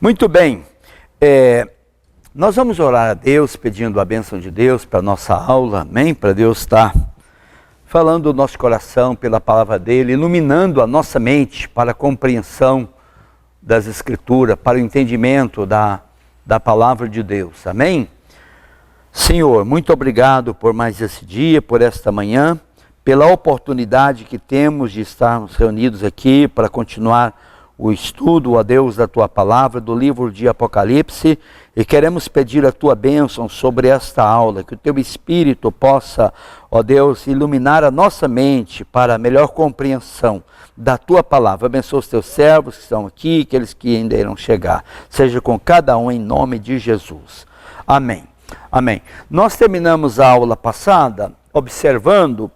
Muito bem, nós vamos orar a Deus, pedindo a bênção de Deus para a nossa aula, amém? Para Deus estar falando o nosso coração pela palavra dEle, iluminando a nossa mente para a compreensão das Escrituras, para o entendimento da palavra de Deus, amém? Senhor, muito obrigado por mais esse dia, por esta manhã, pela oportunidade que temos de estarmos reunidos aqui para continuar o estudo, ó Deus, da Tua Palavra, do livro de Apocalipse, e queremos pedir a Tua bênção sobre esta aula, que o Teu Espírito possa, ó Deus, iluminar a nossa mente para a melhor compreensão da Tua Palavra. Abençoa os Teus servos que estão aqui, aqueles que ainda irão chegar, seja com cada um em nome de Jesus. Amém. Amém. Nós terminamos a aula passada observando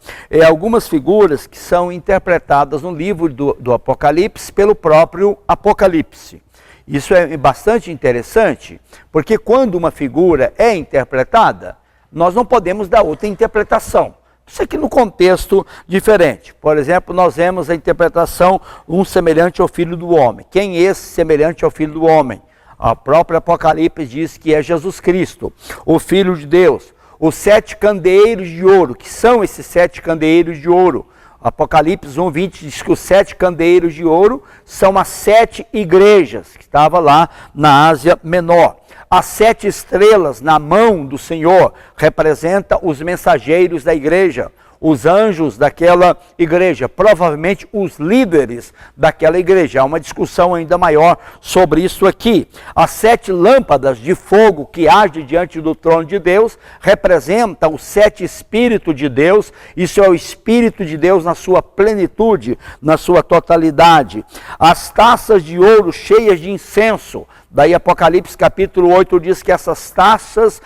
algumas figuras que são interpretadas no livro do Apocalipse pelo próprio Apocalipse. Isso é bastante interessante, porque quando uma figura é interpretada, nós não podemos dar outra interpretação. Isso aqui no contexto diferente. Por exemplo, nós vemos a interpretação um semelhante ao Filho do Homem. Quem é esse semelhante ao Filho do Homem? A própria Apocalipse diz que é Jesus Cristo, o Filho de Deus. Os 7 candeeiros de ouro, que são esses 7 candeeiros de ouro? Apocalipse 1:20 diz que os 7 candeeiros de ouro são as 7 igrejas que estavam lá na Ásia Menor. As 7 estrelas na mão do Senhor representam os mensageiros da igreja, os anjos daquela igreja, provavelmente os líderes daquela igreja. Há uma discussão ainda maior sobre isso aqui. As 7 lâmpadas de fogo que agem diante do trono de Deus representam os 7 Espíritos de Deus. Isso é o Espírito de Deus na sua plenitude, na sua totalidade. As taças de ouro cheias de incenso. Daí Apocalipse capítulo 8 diz que essas taças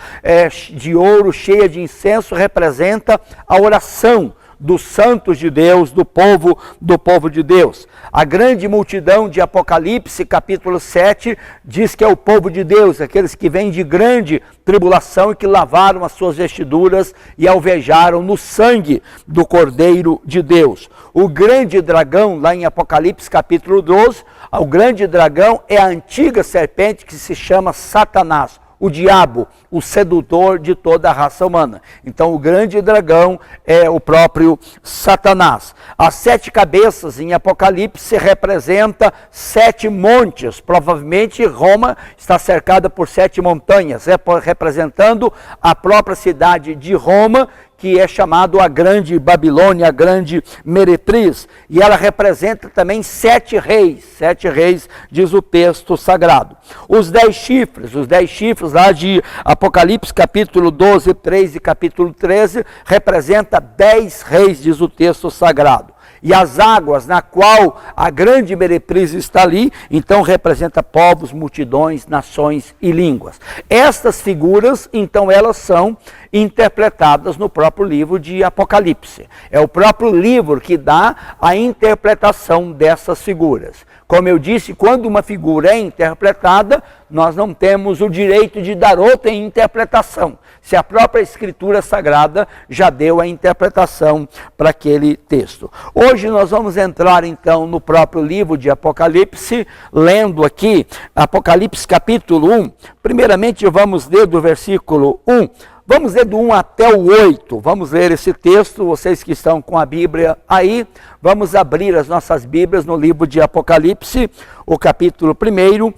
de ouro cheias de incenso representa a oração dos santos de Deus, do povo de Deus. A grande multidão de Apocalipse capítulo 7 diz que é o povo de Deus, aqueles que vêm de grande tribulação e que lavaram as suas vestiduras e alvejaram no sangue do Cordeiro de Deus. O grande dragão, lá em Apocalipse capítulo 12, o grande dragão é a antiga serpente que se chama Satanás, o diabo, o sedutor de toda a raça humana. Então o grande dragão é o próprio Satanás. As 7 cabeças em Apocalipse representa 7 montes. Provavelmente Roma está cercada por 7 montanhas, representando a própria cidade de Roma, que é chamado a Grande Babilônia, a Grande Meretriz, e ela representa também 7 reis, diz o texto sagrado. Os 10 chifres lá de Apocalipse, capítulo 12, 3 e capítulo 13, representa 10 reis, diz o texto sagrado. E as águas na qual a grande meretriz está ali, então representa povos, multidões, nações e línguas. Estas figuras, então, elas são interpretadas no próprio livro de Apocalipse. É o próprio livro que dá a interpretação dessas figuras. Como eu disse, quando uma figura é interpretada, nós não temos o direito de dar outra interpretação, se a própria Escritura Sagrada já deu a interpretação para aquele texto. Hoje nós vamos entrar então no próprio livro de Apocalipse, lendo aqui Apocalipse capítulo 1. Primeiramente vamos ler do versículo 1. Vamos ler do 1 até o 8, vamos ler esse texto, vocês que estão com a Bíblia aí, vamos abrir as nossas Bíblias no livro de Apocalipse, o capítulo 1,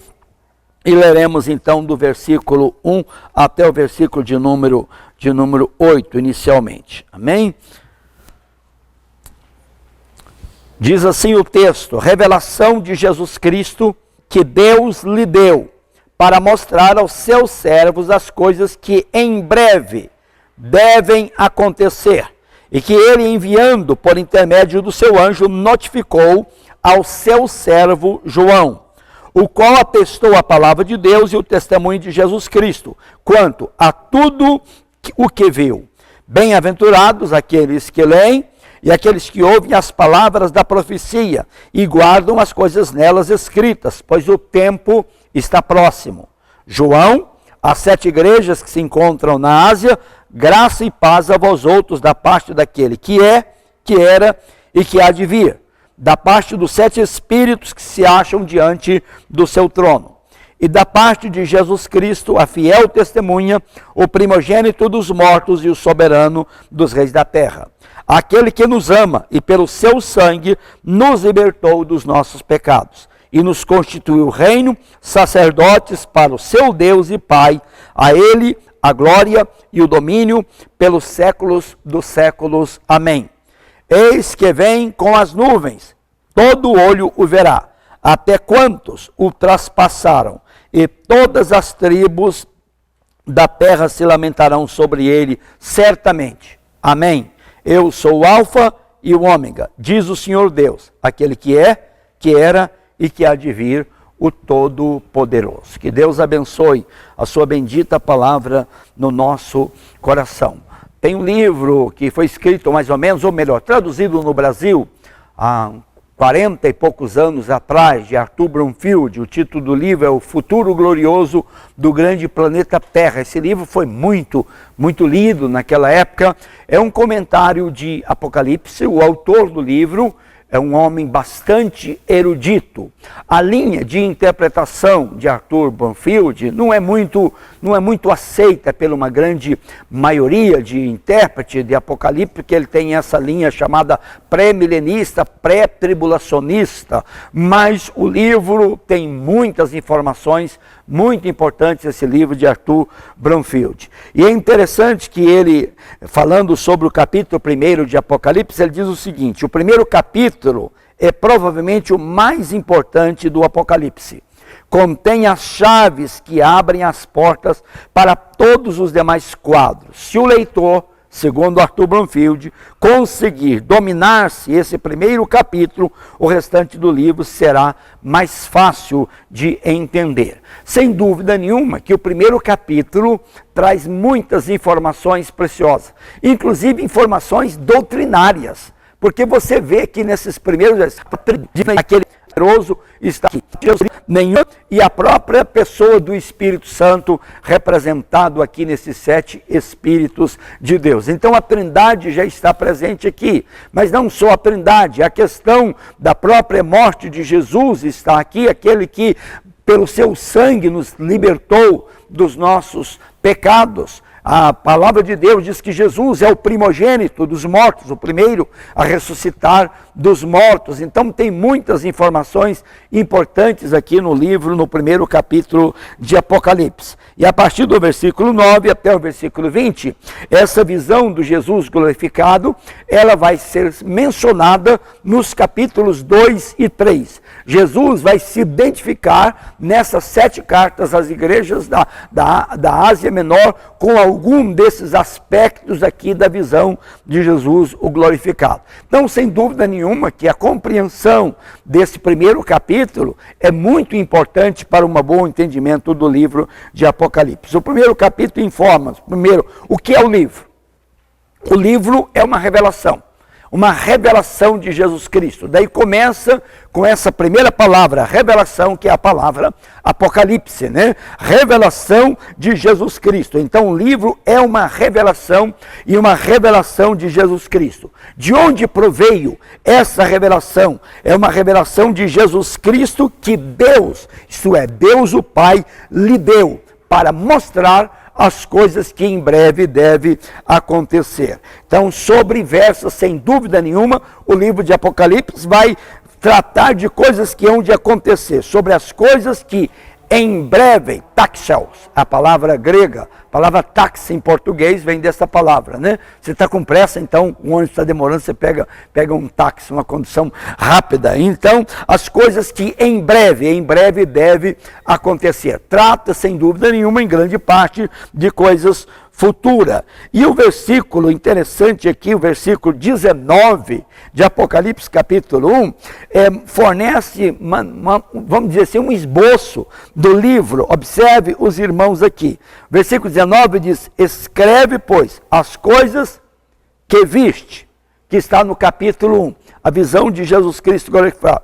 e leremos então do versículo 1 até o versículo de número 8, inicialmente. Amém? Diz assim o texto: revelação de Jesus Cristo que Deus lhe deu, para mostrar aos seus servos as coisas que em breve devem acontecer, e que ele, enviando por intermédio do seu anjo, notificou ao seu servo João, o qual atestou a palavra de Deus e o testemunho de Jesus Cristo, quanto a tudo o que viu. Bem-aventurados aqueles que leem e aqueles que ouvem as palavras da profecia e guardam as coisas nelas escritas, pois o tempo está próximo. João, as 7 igrejas que se encontram na Ásia, graça e paz a vós outros da parte daquele que é, que era e que há de vir, da parte dos 7 espíritos que se acham diante do seu trono, e da parte de Jesus Cristo, a fiel testemunha, o primogênito dos mortos e o soberano dos reis da terra. Aquele que nos ama e pelo seu sangue nos libertou dos nossos pecados e nos constituiu reino, sacerdotes para o seu Deus e Pai. A ele a glória e o domínio pelos séculos dos séculos. Amém. Eis que vem com as nuvens, todo olho o verá, até quantos o traspassaram, e todas as tribos da terra se lamentarão sobre ele, certamente. Amém. Eu sou o Alfa e o Ômega, diz o Senhor Deus, aquele que é, que era e que há de vir, o Todo-Poderoso. Que Deus abençoe a sua bendita palavra no nosso coração. Tem um livro que foi escrito mais ou menos, ou melhor, traduzido no Brasil, há 40 e poucos anos atrás, de Arthur Brumfield. O título do livro é O Futuro Glorioso do Grande Planeta Terra. Esse livro foi muito lido naquela época. É um comentário de Apocalipse. O autor do livro é um homem bastante erudito. A linha de interpretação de Arthur Brumfield não é muito aceita pela uma grande maioria de intérpretes de Apocalipse, porque ele tem essa linha chamada pré-milenista, pré-tribulacionista, mas o livro tem muitas informações muito importantes, esse livro de Arthur Brumfield. E é interessante que ele, falando sobre o capítulo 1 de Apocalipse, ele diz o seguinte: o primeiro capítulo é provavelmente o mais importante do Apocalipse. Contém as chaves que abrem as portas para todos os demais quadros. Se o leitor, segundo Arthur Brumfield, conseguir dominar-se esse primeiro capítulo, o restante do livro será mais fácil de entender. Sem dúvida nenhuma que o primeiro capítulo traz muitas informações preciosas, inclusive informações doutrinárias, porque você vê que nesses primeiros aquele poderoso está aqui, nenhum, e a própria pessoa do Espírito Santo representado aqui nesses 7 Espíritos de Deus. Então a Trindade já está presente aqui, mas não só a Trindade, a questão da própria morte de Jesus está aqui, aquele que pelo seu sangue nos libertou dos nossos pecados. A palavra de Deus diz que Jesus é o primogênito dos mortos, o primeiro a ressuscitar dos mortos. Então tem muitas informações importantes aqui no livro, no primeiro capítulo de Apocalipse. E a partir do versículo 9 até o versículo 20, essa visão do Jesus glorificado, ela vai ser mencionada nos capítulos 2 e 3. Jesus vai se identificar nessas 7 cartas às igrejas da Ásia Menor com algum desses aspectos aqui da visão de Jesus, o glorificado. Então, sem dúvida nenhuma que a compreensão desse primeiro capítulo é muito importante para um bom entendimento do livro de Apocalipse. O primeiro capítulo informa, primeiro, o que é o livro? O livro é uma revelação de Jesus Cristo. Daí começa com essa primeira palavra, revelação, que é a palavra Apocalipse, né? Revelação de Jesus Cristo. Então o livro é uma revelação, e uma revelação de Jesus Cristo. De onde proveio essa revelação? É uma revelação de Jesus Cristo que Deus, isto é, Deus o Pai, lhe deu para mostrar as coisas que em breve deve acontecer. Então, sobre versos, sem dúvida nenhuma, o livro de Apocalipse vai tratar de coisas que hão de acontecer, sobre as coisas que em breve, taxos, a palavra grega, a palavra tax em português vem dessa palavra, né? Você está com pressa, então o ônibus está demorando, você pega um táxi, uma condução rápida. Então, as coisas que em breve deve acontecer. Trata, sem dúvida nenhuma, em grande parte, de coisas futuras. E o versículo interessante aqui, o versículo 19 de Apocalipse capítulo 1, fornece, vamos dizer assim, um esboço do livro. Observe os irmãos aqui. Versículo 19 diz: escreve, pois, as coisas que viste, que está no capítulo 1, a visão de Jesus Cristo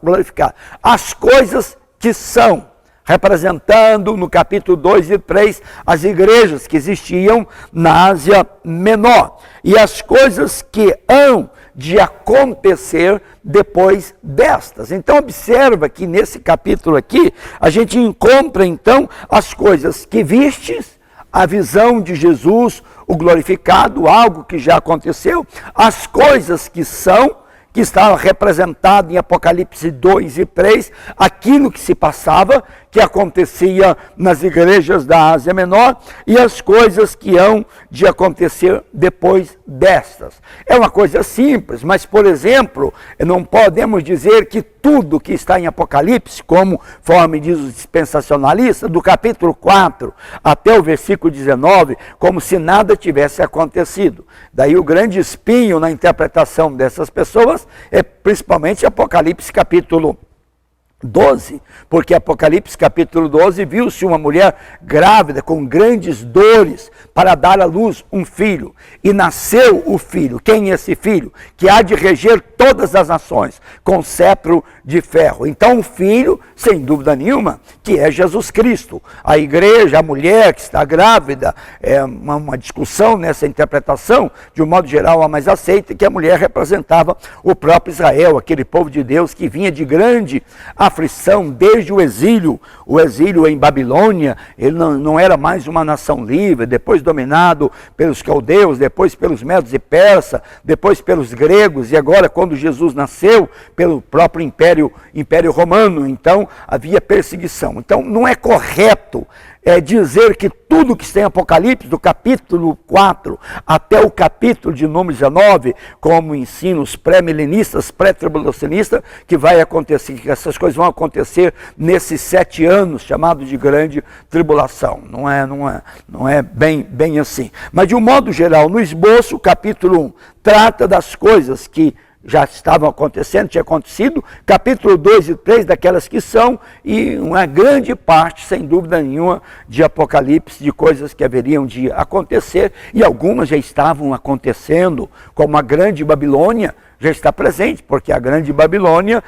glorificado. As coisas que são, representando no capítulo 2 e 3 as igrejas que existiam na Ásia Menor e as coisas que hão de acontecer depois destas. Então observa que nesse capítulo aqui a gente encontra então as coisas que vistes, a visão de Jesus, o glorificado, algo que já aconteceu, as coisas que são, que estava representado em Apocalipse 2 e 3, aquilo que se passava, que acontecia nas igrejas da Ásia Menor, e as coisas que hão de acontecer depois destas. É uma coisa simples, mas, por exemplo, não podemos dizer que tudo que está em Apocalipse, conforme diz os dispensacionalistas, do capítulo 4 até o versículo 19, como se nada tivesse acontecido. Daí o grande espinho na interpretação dessas pessoas é principalmente Apocalipse capítulo 12, porque Apocalipse capítulo 12 viu-se uma mulher grávida com grandes dores para dar à luz um filho, e nasceu o filho. Quem é esse filho? Que há de reger todas as nações com cetro de ferro. Então o filho, sem dúvida nenhuma, que é Jesus Cristo. A igreja, a mulher que está grávida, é uma discussão nessa interpretação, de um modo geral a mais aceita, que a mulher representava o próprio Israel, aquele povo de Deus que vinha de grande aflição desde o exílio em Babilônia. Ele não era mais uma nação livre, depois dominado pelos caldeus, depois pelos medos e persas, depois pelos gregos, e agora quando Jesus nasceu, pelo próprio Império Romano. Então havia perseguição. Então não é correto dizer que tudo que está em Apocalipse, do capítulo 4 até o capítulo de número 19, como ensinos pré-milenistas, pré-tribulacionistas, que vai acontecer, que essas coisas vão acontecer nesses 7 anos, chamados de grande tribulação. Não é bem assim. Mas de um modo geral, no esboço, o capítulo 1 trata das coisas que já estavam acontecendo, tinha acontecido, capítulo 2 e 3 daquelas que são, e uma grande parte, sem dúvida nenhuma, de Apocalipse, de coisas que haveriam de acontecer, e algumas já estavam acontecendo, como a grande Babilônia já está presente, porque a grande Babilônia,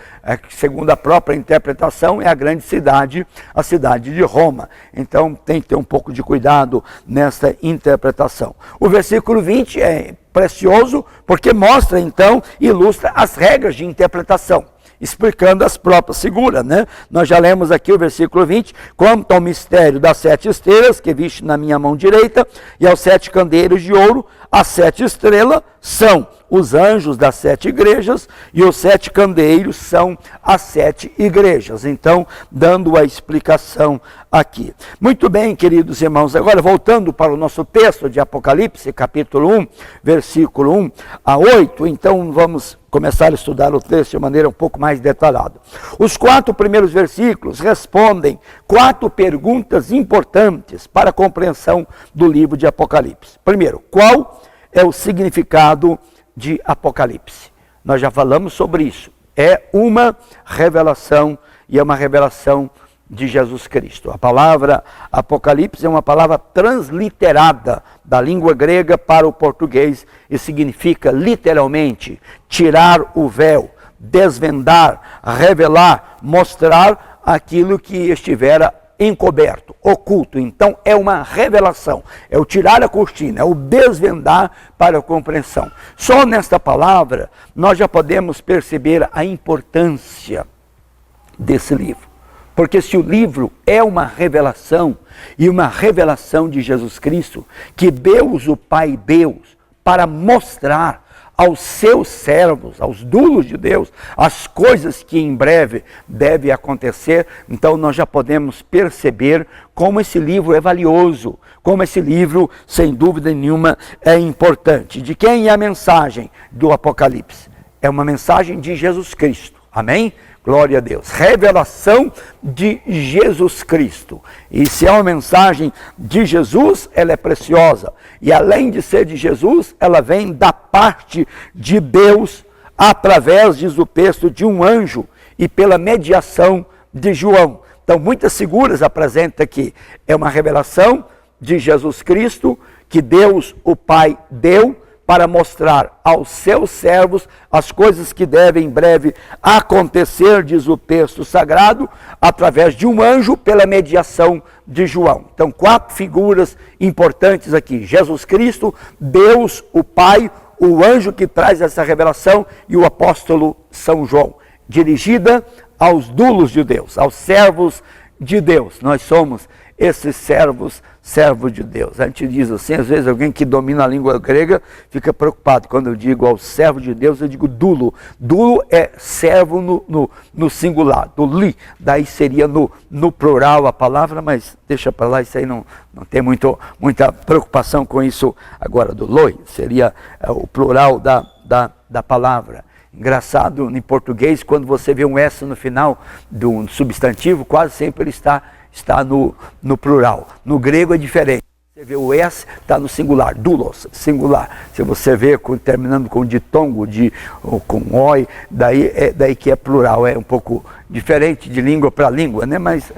segundo a própria interpretação, é a grande cidade, a cidade de Roma. Então tem que ter um pouco de cuidado nessa interpretação. O versículo 20 é precioso, porque mostra então, ilustra as regras de interpretação, explicando as próprias figuras, né? Nós já lemos aqui o versículo 20, quanto ao mistério das 7 estrelas, que viste na minha mão direita, e aos 7 candeeiros de ouro, as 7 estrelas são os anjos das 7 igrejas, e os 7 candeeiros são as 7 igrejas. Então, dando a explicação aqui. Muito bem, queridos irmãos, agora voltando para o nosso texto de Apocalipse, capítulo 1, versículo 1 a 8, então vamos começar a estudar o texto de maneira um pouco mais detalhada. Os 4 primeiros versículos respondem 4 perguntas importantes para a compreensão do livro de Apocalipse. Primeiro, qual é o significado de Apocalipse? Nós já falamos sobre isso. É uma revelação, e é uma revelação de Jesus Cristo. A palavra Apocalipse é uma palavra transliterada da língua grega para o português e significa literalmente tirar o véu, desvendar, revelar, mostrar aquilo que estivera encoberto, oculto. Então é uma revelação, é o tirar a cortina, é o desvendar para a compreensão. Só nesta palavra nós já podemos perceber a importância desse livro. Porque se o livro é uma revelação, e uma revelação de Jesus Cristo, que Deus, o Pai Deus, para mostrar aos seus servos, aos dulos de Deus, as coisas que em breve devem acontecer, então nós já podemos perceber como esse livro é valioso, como esse livro, sem dúvida nenhuma, é importante. De quem é a mensagem do Apocalipse? É uma mensagem de Jesus Cristo. Amém? Glória a Deus. Revelação de Jesus Cristo. E se é uma mensagem de Jesus, ela é preciosa. E além de ser de Jesus, ela vem da parte de Deus, através, diz o texto, de um anjo e pela mediação de João. Então, muitas figuras apresenta aqui. É uma revelação de Jesus Cristo, que Deus, o Pai, deu para mostrar aos seus servos as coisas que devem em breve acontecer, diz o texto sagrado, através de um anjo pela mediação de João. Então, 4 figuras importantes aqui: Jesus Cristo, Deus, o Pai, o anjo que traz essa revelação e o apóstolo São João, dirigida aos dulos de Deus, aos servos de Deus. Nós somos esses servos de Deus. A gente diz assim, às vezes alguém que domina a língua grega fica preocupado. Quando eu digo ao servo de Deus, eu digo dulo. Dulo é servo no singular, duli. Daí seria no plural a palavra, mas deixa para lá, isso aí não tem muita preocupação com isso. Agora, duloi seria o plural da palavra. Engraçado, em português, quando você vê um S no final do substantivo, quase sempre ele está no plural. No grego é diferente. Você vê o S, está no singular, doulos, singular. Se você vê terminando com ditongo, ou com oi, daí que é plural. É um pouco diferente de língua para língua, né? Mas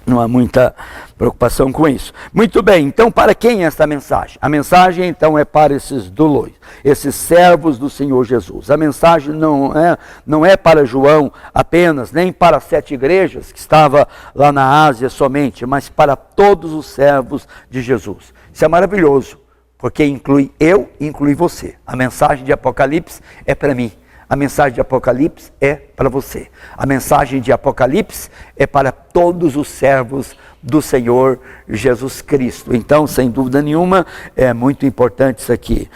não há muita preocupação com isso. Muito bem, então para quem é esta mensagem? A mensagem então é para esses doulos, esses servos do Senhor Jesus. A mensagem não é para João apenas, nem para as 7 igrejas que estava lá na Ásia somente, mas para todos os servos de Jesus. Isso é maravilhoso, porque inclui eu e inclui você. A mensagem de Apocalipse é para mim. A mensagem de Apocalipse é para você. A mensagem de Apocalipse é para todos os servos do Senhor Jesus Cristo. Então, sem dúvida nenhuma, é muito importante isso aqui.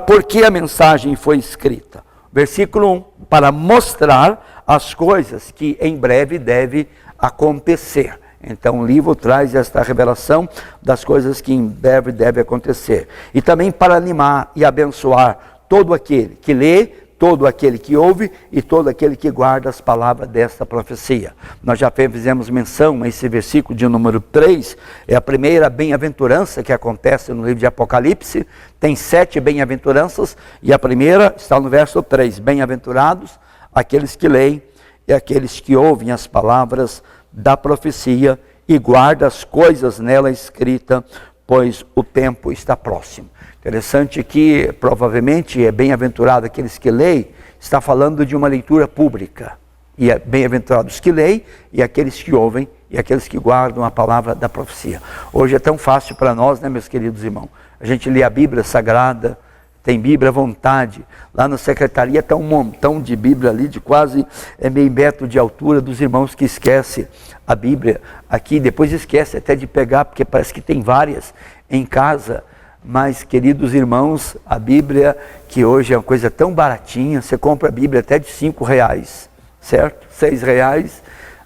Por que a mensagem foi escrita? Versículo 1, para mostrar as coisas que em breve deve acontecer. Então o livro traz esta revelação das coisas que em breve deve acontecer. E também para animar e abençoar todo aquele que lê, todo aquele que ouve e todo aquele que guarda as palavras desta profecia. Nós já fizemos menção a esse versículo de número 3, é a primeira bem-aventurança que acontece no livro de Apocalipse. Tem 7 bem-aventuranças e a primeira está no verso 3, bem-aventurados aqueles que leem e aqueles que ouvem as palavras da profecia e guardam as coisas nela escritas, pois o tempo está próximo. Interessante que, provavelmente, é bem-aventurado aqueles que leem, está falando de uma leitura pública. E é bem-aventurados os que leem, e aqueles que ouvem, e aqueles que guardam a palavra da profecia. Hoje é tão fácil para nós, né, meus queridos irmãos? A gente lê a Bíblia Sagrada, tem Bíblia à vontade. Lá na secretaria está um montão de Bíblia ali, de quase meio metro de altura, dos irmãos que esquecem a Bíblia aqui. Depois esquece até de pegar, porque parece que tem várias em casa. Mas, queridos irmãos, a Bíblia, que hoje é uma coisa tão baratinha, você compra a Bíblia até de R$5, certo? R$6,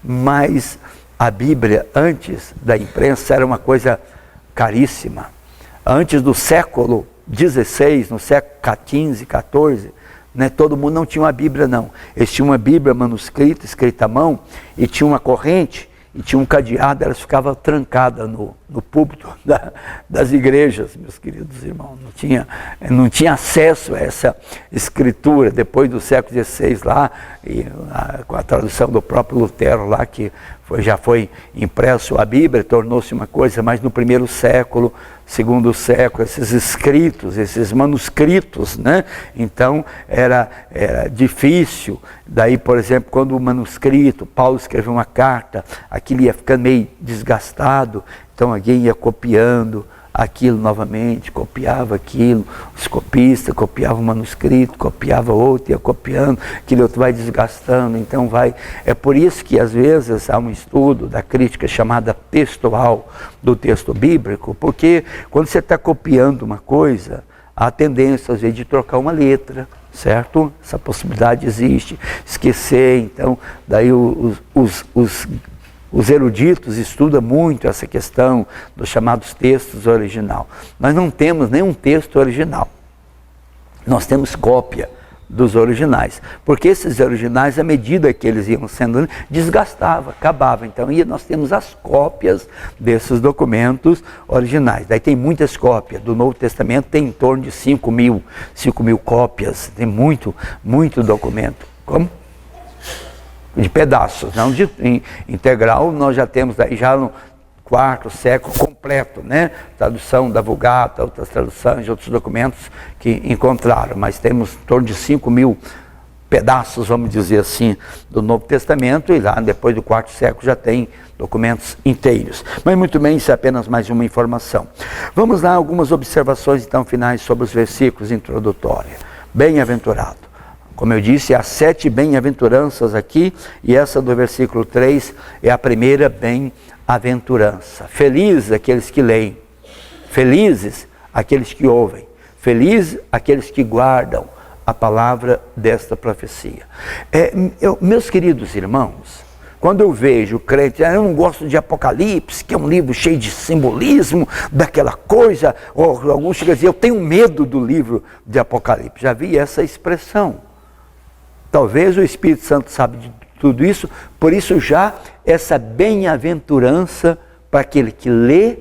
mas a Bíblia, antes da imprensa, era uma coisa caríssima. Antes do século XVI, no século XV, XIV, né, todo mundo não tinha uma Bíblia, não. Eles tinham uma Bíblia manuscrita, escrita à mão, e tinha uma corrente, e tinha um cadeado, elas ficavam trancadas no púlpito das igrejas, meus queridos irmãos. Não tinha acesso a essa escritura. Depois do século XVI lá, com a tradução do próprio Lutero lá, que já foi impresso a Bíblia, tornou-se uma coisa, mas no primeiro século, segundo século, esses escritos, esses manuscritos, né? Então era difícil. Daí, por exemplo, quando o manuscrito, Paulo escreveu uma carta, aquilo ia ficando meio desgastado, então alguém ia copiando aquilo novamente, copiava aquilo, os copistas copiavam o manuscrito, copiava outro, ia copiando, aquilo outro vai desgastando, então vai. É por isso que às vezes há um estudo da crítica chamada textual do texto bíblico, porque quando você está copiando uma coisa, há tendência às vezes de trocar uma letra, certo? Essa possibilidade existe, esquecer, então daí os eruditos estudam muito essa questão dos chamados textos original. Nós não temos nenhum texto original. Nós temos cópia dos originais. Porque esses originais, à medida que eles iam sendo, desgastava, acabava. Então, nós temos as cópias desses documentos originais. Daí tem muitas cópias. Do Novo Testamento tem em torno de 5 mil cópias. Tem muito documento. Como? De pedaços, não de integral. Nós já temos aí já quarto século completo, né? Tradução da Vulgata, outras traduções de outros documentos que encontraram, mas temos em torno de 5.000 pedaços, vamos dizer assim, do Novo Testamento, e lá depois do quarto século já tem documentos inteiros. Mas muito bem, isso é apenas mais uma informação. Vamos lá, algumas observações então finais sobre os versículos introdutórios. Bem-aventurado. Como eu disse, há 7 bem-aventuranças aqui, e essa do versículo 3 é a primeira bem-aventurança. Felizes aqueles que leem, felizes aqueles que ouvem, felizes aqueles que guardam a palavra desta profecia. Meus queridos irmãos, quando eu vejo crente, eu não gosto de Apocalipse, que é um livro cheio de simbolismo, daquela coisa, ou alguns chegam a dizer, eu tenho medo do livro de Apocalipse. Já vi essa expressão. Talvez o Espírito Santo sabe de tudo isso, por isso já essa bem-aventurança para aquele que lê,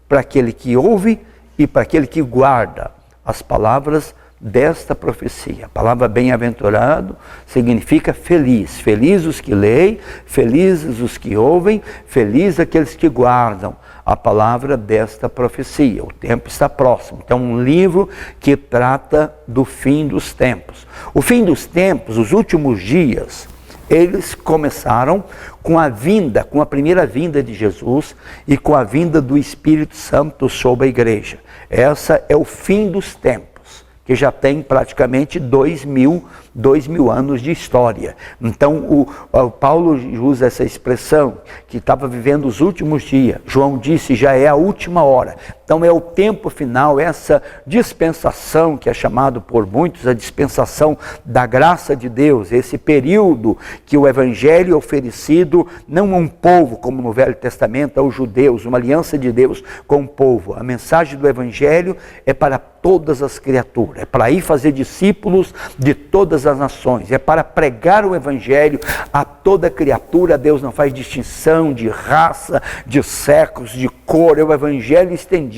para aquele que ouve e para aquele que guarda as palavras desta profecia. A palavra bem-aventurado significa feliz. Felizes os que leem, felizes os que ouvem, felizes aqueles que guardam a palavra desta profecia. O tempo está próximo. Então, um livro que trata do fim dos tempos. O fim dos tempos, os últimos dias, eles começaram com a vinda, com a primeira vinda de Jesus e com a vinda do Espírito Santo sobre a igreja. Essa é o fim dos tempos, que já tem praticamente 2.000 anos de história. Então, o Paulo usa essa expressão, que estava vivendo os últimos dias. João disse, já é a última hora. Então, é o tempo final, essa dispensação, que é chamado por muitos a dispensação da graça de Deus, esse período que o Evangelho é oferecido, não a um povo, como no Velho Testamento, aos judeus, uma aliança de Deus com o povo. A mensagem do Evangelho é para todas as criaturas, é para ir fazer discípulos de todas as nações, é para pregar o Evangelho a toda criatura. Deus não faz distinção de raça, de sexos, de cor, é o Evangelho estendido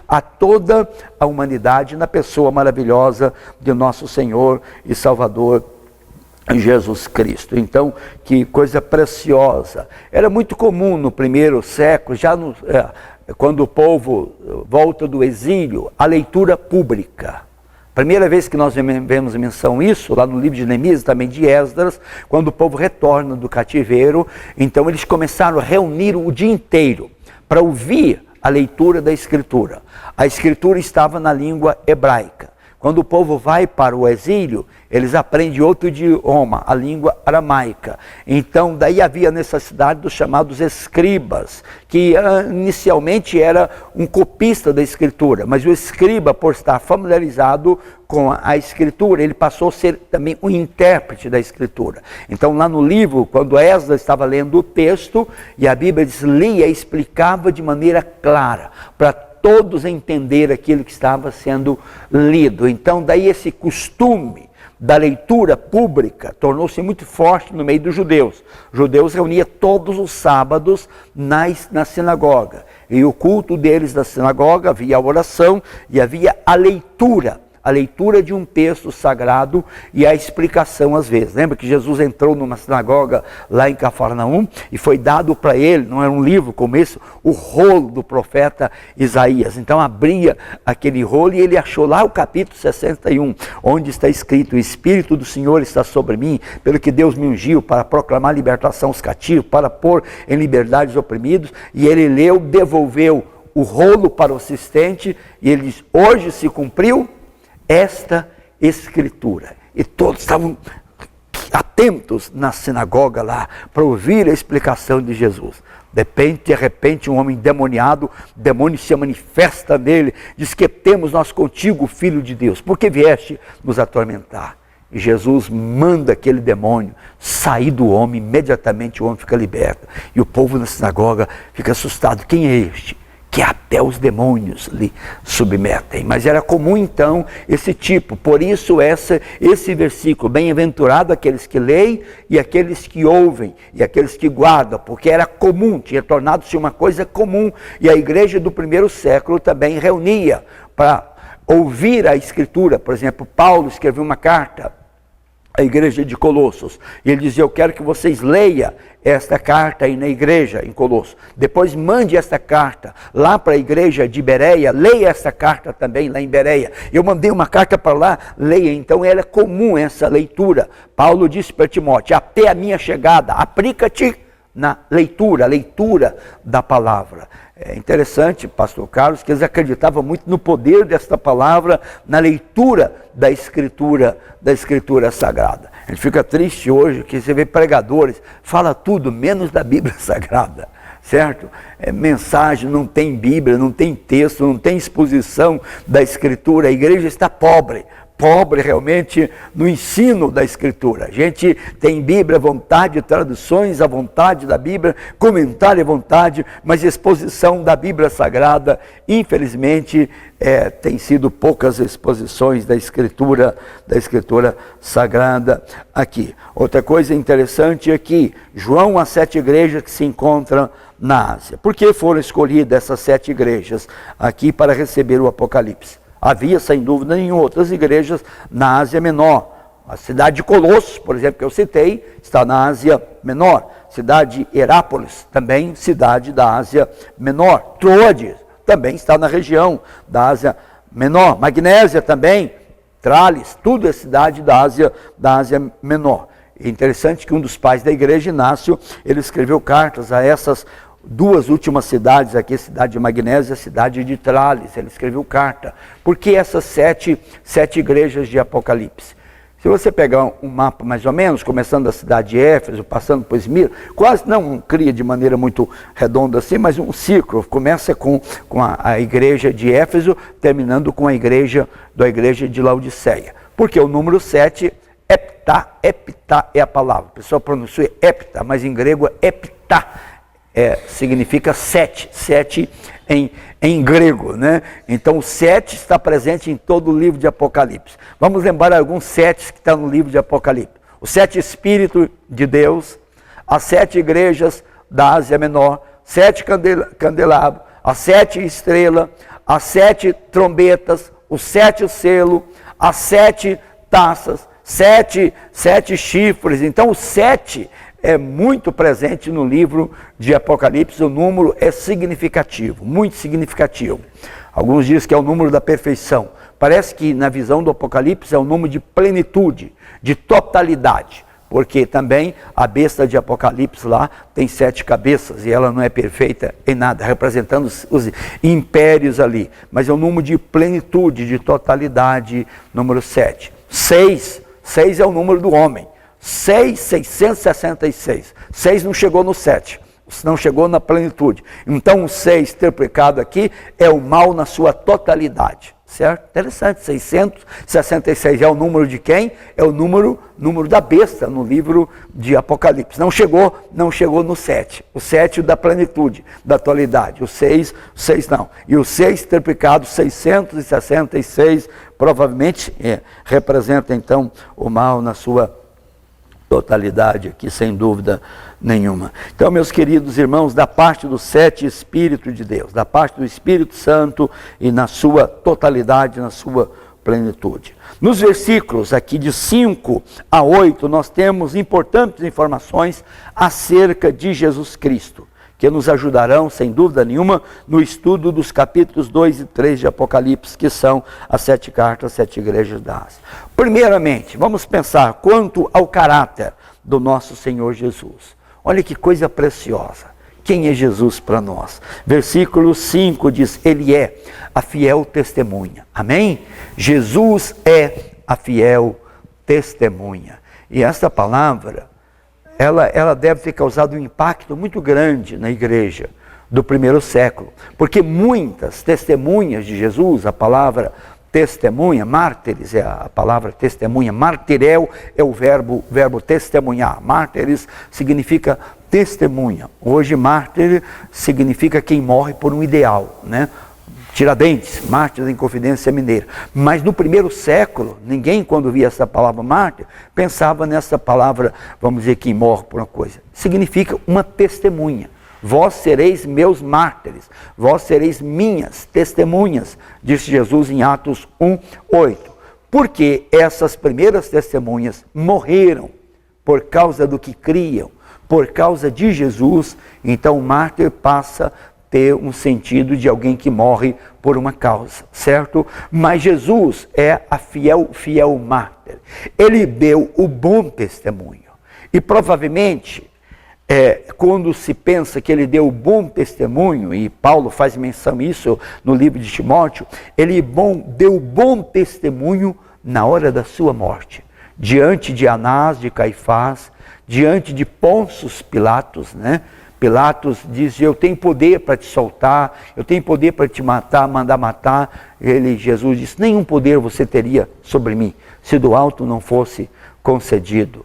a toda a humanidade na pessoa maravilhosa de nosso Senhor e Salvador Jesus Cristo. Então, que coisa preciosa. Era muito comum no primeiro século, já quando o povo volta do exílio, a leitura pública. Primeira vez que nós vemos menção isso, lá no livro de Neemias, também de Esdras, quando o povo retorna do cativeiro, então eles começaram a reunir o dia inteiro para ouvir a leitura da Escritura. A Escritura estava na língua hebraica. Quando o povo vai para o exílio, eles aprendem outro idioma, a língua aramaica. Então, daí havia necessidade dos chamados escribas, que inicialmente era um copista da Escritura, mas o escriba, por estar familiarizado com a Escritura, ele passou a ser também um intérprete da Escritura. Então, lá no livro, quando Esdras estava lendo o texto, e a Bíblia lia e explicava de maneira clara, para todos entender aquilo que estava sendo lido. Então, daí esse costume da leitura pública tornou-se muito forte no meio dos judeus. Os judeus reuniam todos os sábados na sinagoga. E o culto deles na sinagoga havia a oração e havia a leitura de um texto sagrado e a explicação às vezes. Lembra que Jesus entrou numa sinagoga lá em Cafarnaum e foi dado para ele, não era um livro como esse, o rolo do profeta Isaías. Então abria aquele rolo e ele achou lá o capítulo 61, onde está escrito: o Espírito do Senhor está sobre mim, pelo que Deus me ungiu para proclamar libertação aos cativos, para pôr em liberdade os oprimidos. E ele leu, devolveu o rolo para o assistente e ele diz: hoje se cumpriu esta Escritura. E todos estavam atentos na sinagoga lá, para ouvir a explicação de Jesus. De repente, um homem endemoniado, o demônio se manifesta nele, diz: que temos nós contigo, Filho de Deus, por que vieste nos atormentar? E Jesus manda aquele demônio sair do homem, imediatamente o homem fica liberto. E o povo na sinagoga fica assustado: quem é este? Que até os demônios lhe submetem. Mas era comum então esse tipo. Por isso esse versículo: bem-aventurado aqueles que leem e aqueles que ouvem e aqueles que guardam, porque era comum, tinha tornado-se uma coisa comum. E a igreja do primeiro século também reunia para ouvir a Escritura. Por exemplo, Paulo escreveu uma carta a igreja de Colossos. E ele dizia: eu quero que vocês leiam esta carta aí na igreja em Colossos. Depois mande esta carta lá para a igreja de Bereia. Leia esta carta também lá em Bereia. Eu mandei uma carta para lá, leia. Então era comum essa leitura. Paulo disse para Timóteo: até a minha chegada, aplica-te na leitura, a leitura da palavra. É interessante, pastor Carlos, que eles acreditavam muito no poder desta palavra, na leitura da escritura sagrada. A gente fica triste hoje que você vê pregadores, fala tudo menos da Bíblia Sagrada, certo? Mensagem, não tem Bíblia, não tem texto, não tem exposição da escritura. A igreja está pobre realmente no ensino da Escritura. A gente tem Bíblia à vontade, traduções à vontade da Bíblia, comentário à vontade, mas exposição da Bíblia Sagrada, infelizmente, tem sido poucas exposições da Escritura Sagrada aqui. Outra coisa interessante é que João, as 7 igrejas que se encontram na Ásia. Por que foram escolhidas essas 7 igrejas aqui para receber o Apocalipse? Havia, sem dúvida nenhuma, outras igrejas na Ásia Menor. A cidade de Colossos, por exemplo, que eu citei, está na Ásia Menor. Cidade de Herápolis, também cidade da Ásia Menor. Troade, também está na região da Ásia Menor. Magnésia também, Trales, tudo é cidade da Ásia Menor. É interessante que um dos pais da igreja, Inácio, ele escreveu cartas a essas 2 últimas cidades aqui, a cidade de Magnésia e a cidade de Trales. Ele escreveu carta. Por que essas 7 igrejas de Apocalipse? Se você pegar um mapa mais ou menos, começando da cidade de Éfeso, passando por Esmirna, quase não cria de maneira muito redonda assim, mas um círculo. Começa com a igreja de Éfeso, terminando com a igreja de Laodiceia. Porque o número 7, heptá é a palavra. A pessoa pronuncia heptá, mas em grego é heptá. Significa 7 em grego, né? Então o 7 está presente em todo o livro de Apocalipse. Vamos lembrar alguns 7 que estão no livro de Apocalipse. Os 7 Espíritos de Deus, as 7 igrejas da Ásia Menor, 7 candelabros, as 7 estrelas, as 7 trombetas, os 7 selos, as 7 taças, 7 chifres. Então o 7 é muito presente no livro de Apocalipse. O número é significativo, muito significativo. Alguns dizem que é o número da perfeição. Parece que na visão do Apocalipse é o número de plenitude, de totalidade. Porque também a besta de Apocalipse lá tem 7 cabeças e ela não é perfeita em nada, representando os impérios ali. Mas é o número de plenitude, de totalidade, número 7. 6 é o número do homem. 666. 6 não chegou no 7, não chegou na plenitude. Então o 6 triplicado aqui é o mal na sua totalidade, certo? Interessante, 666 é o número de quem? É o número da besta no livro de Apocalipse. Não chegou no 7, o 7 da plenitude, da totalidade. O 6 não. E o 6 triplicado, 666, provavelmente representa então o mal na sua totalidade aqui, sem dúvida nenhuma. Então, meus queridos irmãos, da parte dos 7 Espíritos de Deus, da parte do Espírito Santo e na sua totalidade, na sua plenitude. Nos versículos aqui de 5 a 8, nós temos importantes informações acerca de Jesus Cristo, que nos ajudarão, sem dúvida nenhuma, no estudo dos capítulos 2 e 3 de Apocalipse, que são as 7 cartas, as 7 igrejas da Ásia. Primeiramente, vamos pensar quanto ao caráter do nosso Senhor Jesus. Olha que coisa preciosa. Quem é Jesus para nós? Versículo 5 diz: Ele é a fiel testemunha. Amém? Jesus é a fiel testemunha. E essa palavra, ela deve ter causado um impacto muito grande na igreja do primeiro século, porque muitas testemunhas de Jesus, a palavra testemunha, mártires é a palavra testemunha, martirel é o verbo testemunhar, mártires significa testemunha. Hoje mártir significa quem morre por um ideal, né? Tiradentes, mártires em Confidência Mineira. Mas no primeiro século, ninguém, quando via essa palavra mártir, pensava nessa palavra, vamos dizer, quem morre por uma coisa. Significa uma testemunha. Vós sereis meus mártires, vós sereis minhas testemunhas, disse Jesus em Atos 1:8. porque essas primeiras testemunhas morreram por causa do que criam, por causa de Jesus. Então o mártir passa a ter um sentido de alguém que morre por uma causa, certo? Mas Jesus é a fiel mártir. Ele deu o bom testemunho. E provavelmente, quando se pensa que ele deu bom testemunho, e Paulo faz menção isso no livro de Timóteo, ele deu bom testemunho na hora da sua morte, diante de Anás, de Caifás, diante de Pôncio Pilatos, né? Pilatos diz: eu tenho poder para te soltar, eu tenho poder para te matar, mandar matar. Jesus disse: nenhum poder você teria sobre mim, se do alto não fosse concedido.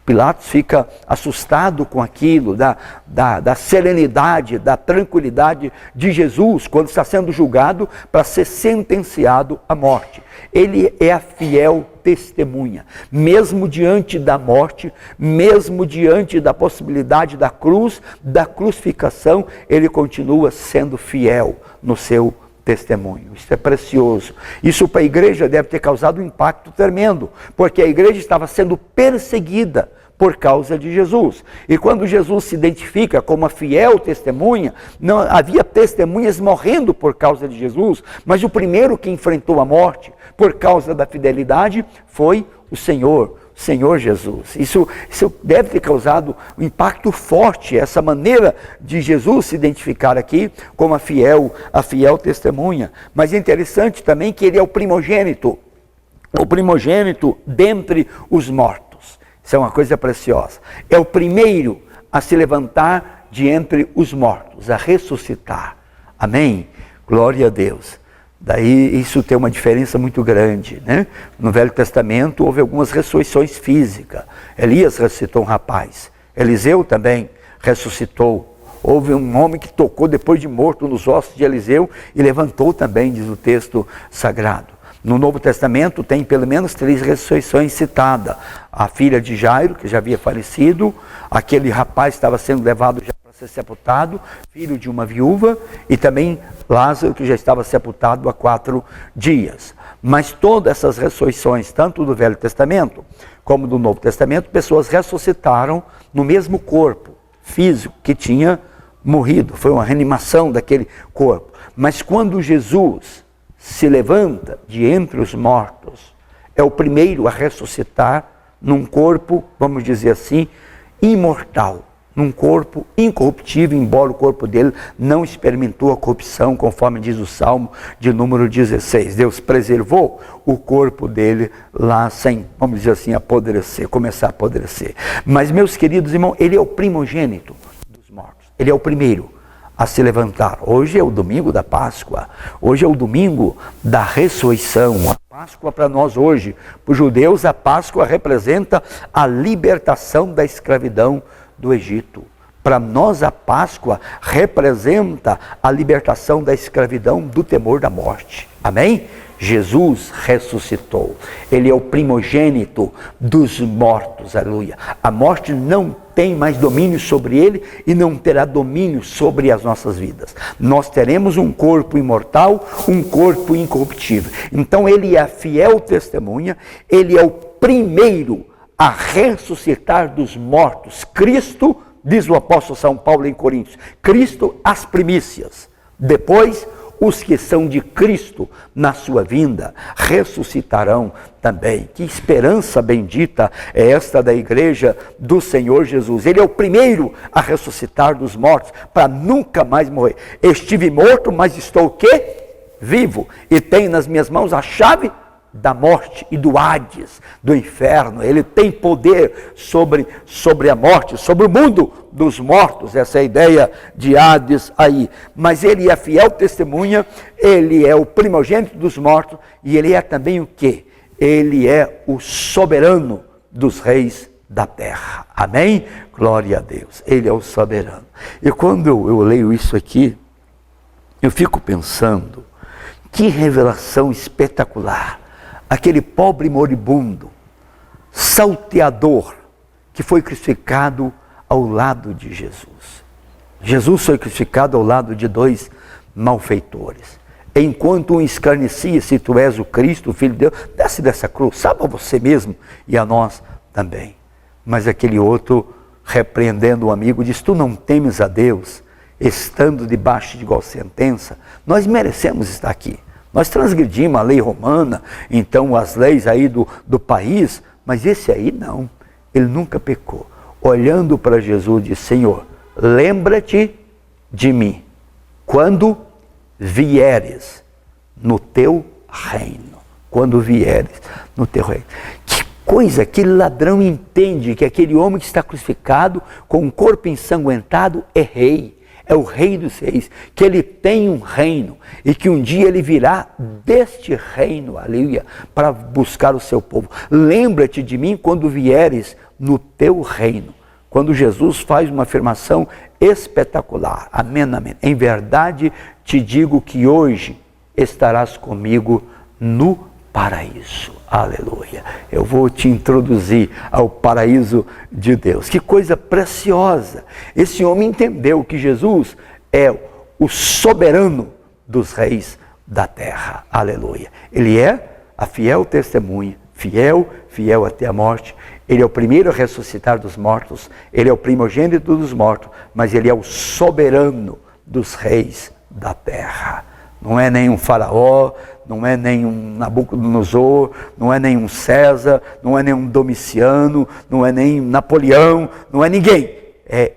Pilatos fica assustado com aquilo, da serenidade, da tranquilidade de Jesus, quando está sendo julgado para ser sentenciado à morte. Ele é a fiel testemunha, mesmo diante da morte, mesmo diante da possibilidade da cruz, da crucificação, ele continua sendo fiel no seu testemunho. Isso é precioso. Isso para a igreja deve ter causado um impacto tremendo, porque a igreja estava sendo perseguida por causa de Jesus. E quando Jesus se identifica como a fiel testemunha, não havia testemunhas morrendo por causa de Jesus, mas o primeiro que enfrentou a morte por causa da fidelidade foi o Senhor Jesus. Isso deve ter causado um impacto forte, essa maneira de Jesus se identificar aqui como a fiel testemunha. Mas é interessante também que ele é o primogênito dentre os mortos. Isso é uma coisa preciosa. É o primeiro a se levantar de entre os mortos, a ressuscitar. Amém? Glória a Deus. Daí isso tem uma diferença muito grande, né? No Velho Testamento houve algumas ressurreições físicas. Elias ressuscitou um rapaz. Eliseu também ressuscitou. Houve um homem que tocou depois de morto nos ossos de Eliseu e levantou também, diz o texto sagrado. No Novo Testamento tem pelo menos 3 ressurreições citadas. A filha de Jairo, que já havia falecido, aquele rapaz estava sendo levado já para ser sepultado, filho de uma viúva, e também Lázaro, que já estava sepultado há 4 dias. Mas todas essas ressurreições, tanto do Velho Testamento como do Novo Testamento, pessoas ressuscitaram no mesmo corpo físico que tinha morrido. Foi uma reanimação daquele corpo. Mas quando Jesus se levanta de entre os mortos, é o primeiro a ressuscitar num corpo, vamos dizer assim, imortal, num corpo incorruptível, embora o corpo dele não experimentou a corrupção, conforme diz o Salmo de número 16. Deus preservou o corpo dele lá sem, vamos dizer assim, apodrecer, começar a apodrecer. Mas, meus queridos irmãos, ele é o primogênito dos mortos, ele é o primeiro a se levantar. Hoje é o domingo da Páscoa, hoje é o domingo da ressurreição. A Páscoa para nós hoje, para os judeus, a Páscoa representa a libertação da escravidão do Egito. Para nós a Páscoa representa a libertação da escravidão do temor da morte. Amém? Jesus ressuscitou. Ele é o primogênito dos mortos. Aleluia. A morte não tem mais domínio sobre ele e não terá domínio sobre as nossas vidas. Nós teremos um corpo imortal, um corpo incorruptível. Então ele é a fiel testemunha, ele é o primeiro a ressuscitar dos mortos. Cristo, diz o apóstolo São Paulo em Coríntios, Cristo as primícias. Depois, os que são de Cristo na sua vinda ressuscitarão também. Que esperança bendita é esta da igreja do Senhor Jesus. Ele é o primeiro a ressuscitar dos mortos, para nunca mais morrer. Estive morto, mas estou o quê? Vivo. E tenho nas minhas mãos a chave da morte e do Hades, do inferno. Ele tem poder sobre a morte, sobre o mundo dos mortos, essa é a ideia de Hades aí. Mas ele é a fiel testemunha, ele é o primogênito dos mortos, e ele é também o quê? Ele é o soberano dos reis da terra. Amém? Glória a Deus. Ele é o soberano. E quando eu leio isso aqui, eu fico pensando, que revelação espetacular. Aquele pobre moribundo, salteador, que foi crucificado ao lado de Jesus. Jesus foi crucificado ao lado de 2 malfeitores. enquanto um escarnecia, se tu és o Cristo, o Filho de Deus, desce dessa cruz, salva você mesmo e a nós também. Mas aquele outro, repreendendo o amigo, diz, tu não temes a Deus, estando debaixo de igual sentença? Nós merecemos estar aqui. Nós transgredimos a lei romana, então as leis aí do país, mas esse aí não, ele nunca pecou. Olhando para Jesus, disse, Senhor, lembra-te de mim, quando vieres no teu reino. Quando vieres no teu reino. Que coisa, aquele ladrão entende que aquele homem que está crucificado, com o corpo ensanguentado, é rei. É o rei dos reis, que ele tem um reino e que um dia ele virá deste reino, aleluia, para buscar o seu povo. Lembra-te de mim quando vieres no teu reino. Quando Jesus faz uma afirmação espetacular, amém, amém. Em verdade te digo que hoje estarás comigo no paraíso, aleluia. Eu vou te introduzir ao paraíso de Deus. Que coisa preciosa. Esse homem entendeu que Jesus é o soberano dos reis da terra, aleluia. Ele é a fiel testemunha, fiel até a morte. Ele é o primeiro a ressuscitar dos mortos, ele é o primogênito dos mortos, mas ele é o soberano dos reis da terra. Não é nenhum faraó, não é nenhum Nabucodonosor, não é nenhum César, não é nenhum Domiciano, não é nem Napoleão, não é ninguém.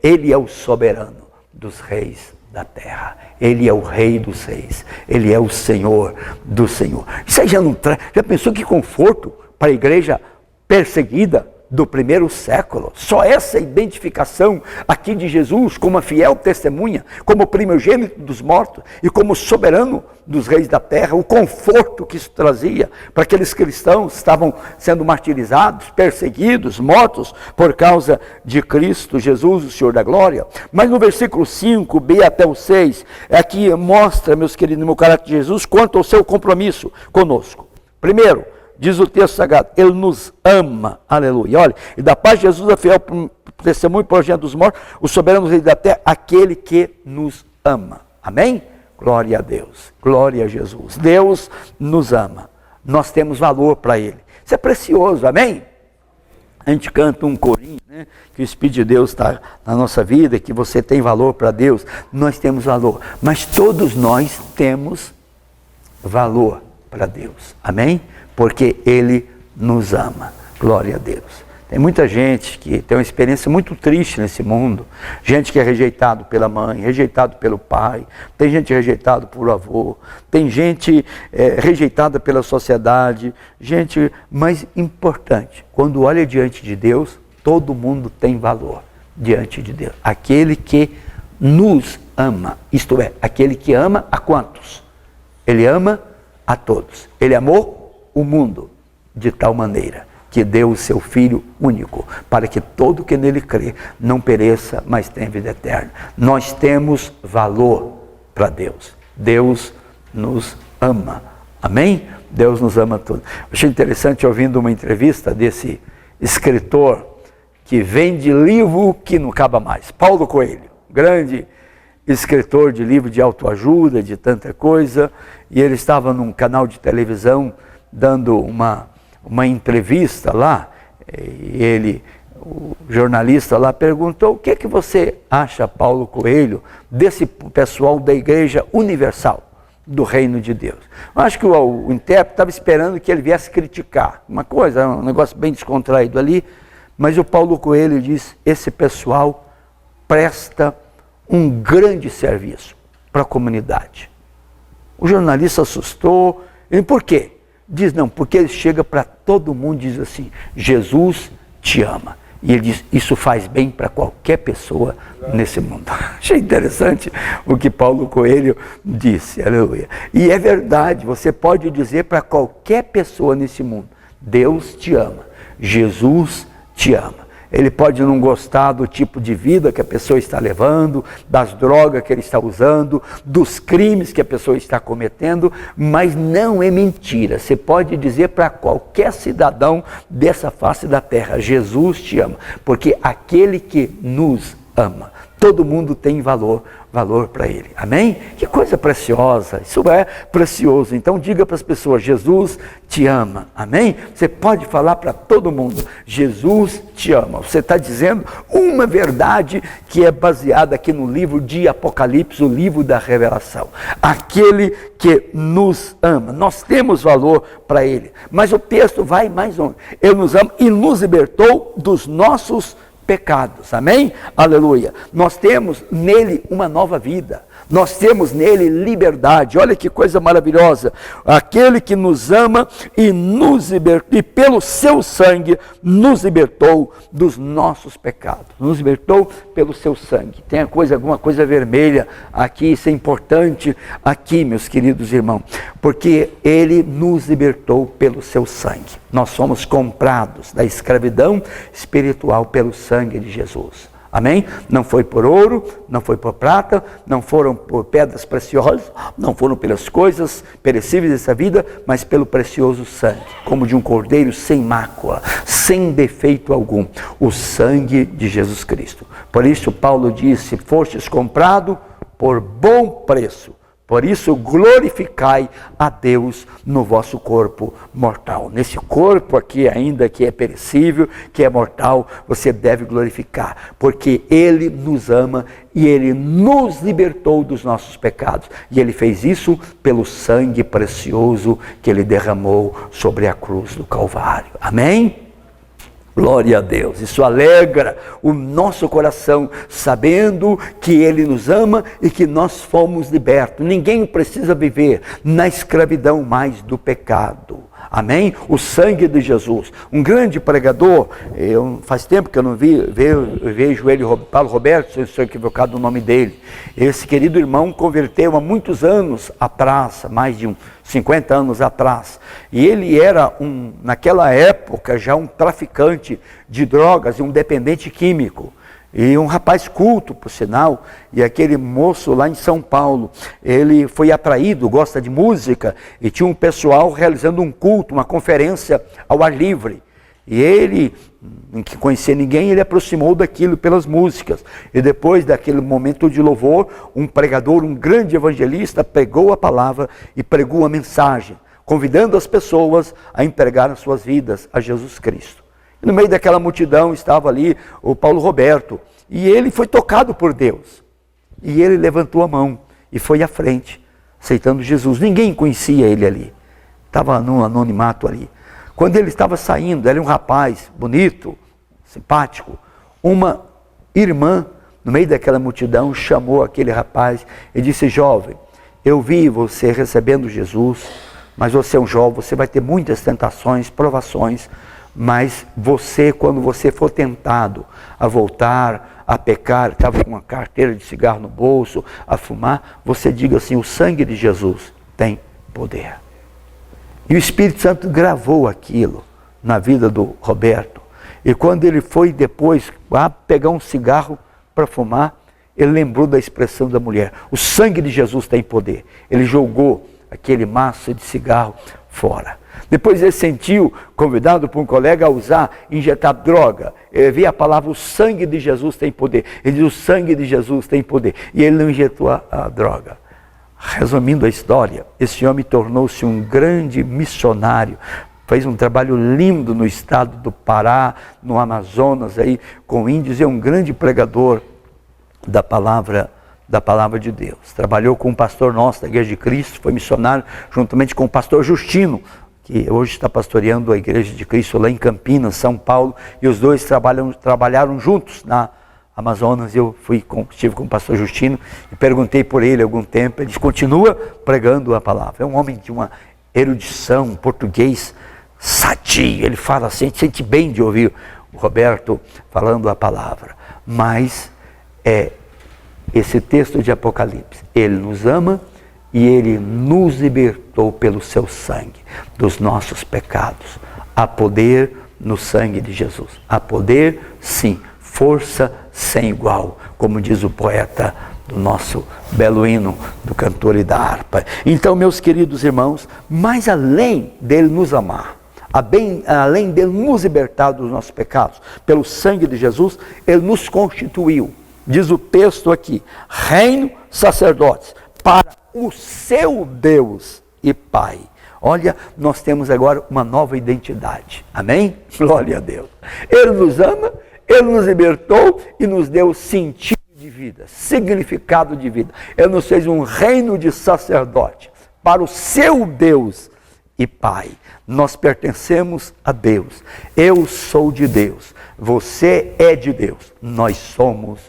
Ele é o soberano dos reis da terra. Ele é o rei dos reis. Ele é o Senhor do Senhor. Isso aí já pensou que conforto para a igreja perseguida do primeiro século? Só essa identificação aqui de Jesus como a fiel testemunha, como primogênito dos mortos e como soberano dos reis da terra, o conforto que isso trazia para aqueles cristãos que estavam sendo martirizados, perseguidos, mortos por causa de Cristo Jesus, o Senhor da glória. Mas no versículo 5b até o 6, aqui mostra, meus queridos, no caráter de Jesus, quanto ao seu compromisso conosco. Primeiro, diz o texto sagrado, ele nos ama, aleluia. Olha, e da paz de Jesus é fiel testemunho e progênito dos mortos, o soberano rei da terra, aquele que nos ama. Amém? Glória a Deus, glória a Jesus. Deus nos ama, nós temos valor para Ele. Isso é precioso, amém? A gente canta um corinho, né? Que o Espírito de Deus está na nossa vida, que você tem valor para Deus. Nós temos valor, mas todos nós temos valor para Deus, amém? Porque Ele nos ama, glória a Deus. Tem muita gente que tem uma experiência muito triste nesse mundo, gente que é rejeitado pela mãe, rejeitado pelo pai, tem gente rejeitada por avô, tem gente rejeitada pela sociedade, gente, mas importante, quando olha diante de Deus, todo mundo tem valor diante de Deus. Aquele que nos ama, isto é, aquele que ama a quantos? Ele ama a todos. Ele amou o mundo de tal maneira que deu o seu Filho único, para que todo que nele crê não pereça, mas tenha vida eterna. Nós temos valor para Deus. Deus nos ama. Amém? Deus nos ama todos. Achei interessante ouvindo uma entrevista desse escritor que vende livro que não acaba mais. Paulo Coelho, grande escritor de livro de autoajuda, de tanta coisa, e ele estava num canal de televisão dando uma entrevista lá, e o jornalista lá perguntou, o que é que você acha, Paulo Coelho, desse pessoal da Igreja Universal, do Reino de Deus? Eu acho que o intérprete estava esperando que ele viesse criticar, um negócio bem descontraído ali, mas o Paulo Coelho diz, esse pessoal presta um grande serviço para a comunidade. O jornalista assustou, e por quê? Diz, não, porque ele chega para todo mundo e diz assim, Jesus te ama. E ele diz, isso faz bem para qualquer pessoa nesse mundo. Achei interessante o que Paulo Coelho disse, aleluia. E é verdade, você pode dizer para qualquer pessoa nesse mundo, Deus te ama, Jesus te ama. Ele pode não gostar do tipo de vida que a pessoa está levando, das drogas que ele está usando, dos crimes que a pessoa está cometendo, mas não é mentira. Você pode dizer para qualquer cidadão dessa face da terra, Jesus te ama, porque aquele que nos ama Todo mundo tem valor para Ele. Amém? Que coisa preciosa. Isso é precioso. Então diga para as pessoas, Jesus te ama. Amém? Você pode falar para todo mundo, Jesus te ama. Você está dizendo uma verdade que é baseada aqui no livro de Apocalipse, o livro da revelação. Aquele que nos ama. Nós temos valor para Ele. Mas o texto vai mais longe. Ele nos ama e nos libertou dos nossos pecados, amém? Aleluia. Nós temos nele uma nova vida, nós temos nele liberdade. Olha que coisa maravilhosa, aquele que nos ama e nos libertou, e pelo seu sangue nos libertou dos nossos pecados, nos libertou pelo seu sangue. Tem alguma coisa vermelha aqui, isso é importante aqui, meus queridos irmãos, porque ele nos libertou pelo seu sangue. Nós somos comprados da escravidão espiritual pelo sangue de Jesus. Amém? Não foi por ouro, não foi por prata, não foram por pedras preciosas, não foram pelas coisas perecíveis dessa vida, mas pelo precioso sangue, como de um cordeiro sem mácula, sem defeito algum, o sangue de Jesus Cristo. Por isso Paulo disse, fostes comprado por bom preço. Por isso, glorificai a Deus no vosso corpo mortal. Nesse corpo aqui, ainda que é perecível, que é mortal, você deve glorificar. Porque Ele nos ama e Ele nos libertou dos nossos pecados. E Ele fez isso pelo sangue precioso que Ele derramou sobre a cruz do Calvário. Amém? Glória a Deus, isso alegra o nosso coração, sabendo que Ele nos ama e que nós fomos libertos. Ninguém precisa viver na escravidão mais do pecado. Amém? O sangue de Jesus. Um grande pregador, faz tempo que eu não vejo ele, Paulo Roberto, se eu estou equivocado no nome dele. Esse querido irmão converteu há muitos anos atrás, mais de 50 anos atrás. E ele era, naquela época, já um traficante de drogas e um dependente químico. E um rapaz culto, por sinal, e aquele moço lá em São Paulo, ele foi atraído, gosta de música, e tinha um pessoal realizando um culto, uma conferência ao ar livre. E ele, em que conhecia ninguém, ele aproximou daquilo pelas músicas. E depois daquele momento de louvor, um pregador, um grande evangelista, pregou a palavra e pregou a mensagem, convidando as pessoas a entregar as suas vidas a Jesus Cristo. E no meio daquela multidão estava ali o Paulo Roberto, e ele foi tocado por Deus. E ele levantou a mão e foi à frente, aceitando Jesus. Ninguém conhecia ele ali, estava num anonimato ali. Quando ele estava saindo, era um rapaz bonito, simpático, uma irmã, no meio daquela multidão, chamou aquele rapaz e disse, jovem, eu vi você recebendo Jesus, mas você é um jovem, você vai ter muitas tentações, provações, mas você, quando você for tentado a voltar a pecar, estava com uma carteira de cigarro no bolso, a fumar, você diga assim, o sangue de Jesus tem poder. E o Espírito Santo gravou aquilo na vida do Roberto. E quando ele foi depois pegar um cigarro para fumar, ele lembrou da expressão da mulher, o sangue de Jesus tem poder. Ele jogou aquele maço de cigarro fora. Depois ele sentiu, convidado por um colega a usar, injetar droga. Ele via a palavra, o sangue de Jesus tem poder. Ele diz, o sangue de Jesus tem poder. E ele não injetou a droga. Resumindo a história, esse homem tornou-se um grande missionário. Fez um trabalho lindo no estado do Pará, no Amazonas, aí, com índios. E é um grande pregador da palavra de Deus. Trabalhou com um pastor nosso da Igreja de Cristo, foi missionário juntamente com o pastor Justino, que hoje está pastoreando a Igreja de Cristo lá em Campinas, São Paulo, e os dois trabalharam juntos na Amazonas. Eu estive com o pastor Justino e perguntei por ele há algum tempo, ele continua pregando a palavra. É um homem de uma erudição, um português sadio, ele fala assim, a gente sente bem de ouvir o Roberto falando a palavra, mas esse texto de Apocalipse, ele nos ama e ele nos libertou pelo seu sangue dos nossos pecados. Há poder no sangue de Jesus, há poder sim, força sem igual, como diz o poeta do nosso belo hino do cantor e da harpa. Então, meus queridos irmãos, mas além dele nos amar, além dele nos libertar dos nossos pecados, pelo sangue de Jesus, ele nos constituiu diz o texto aqui, reino, sacerdotes, para o seu Deus e Pai. Olha, nós temos agora uma nova identidade. Amém? Glória a Deus. Ele nos ama, Ele nos libertou e nos deu sentido de vida, significado de vida. Ele nos fez um reino de sacerdote para o seu Deus e Pai. Nós pertencemos a Deus. Eu sou de Deus. Você é de Deus. Nós somos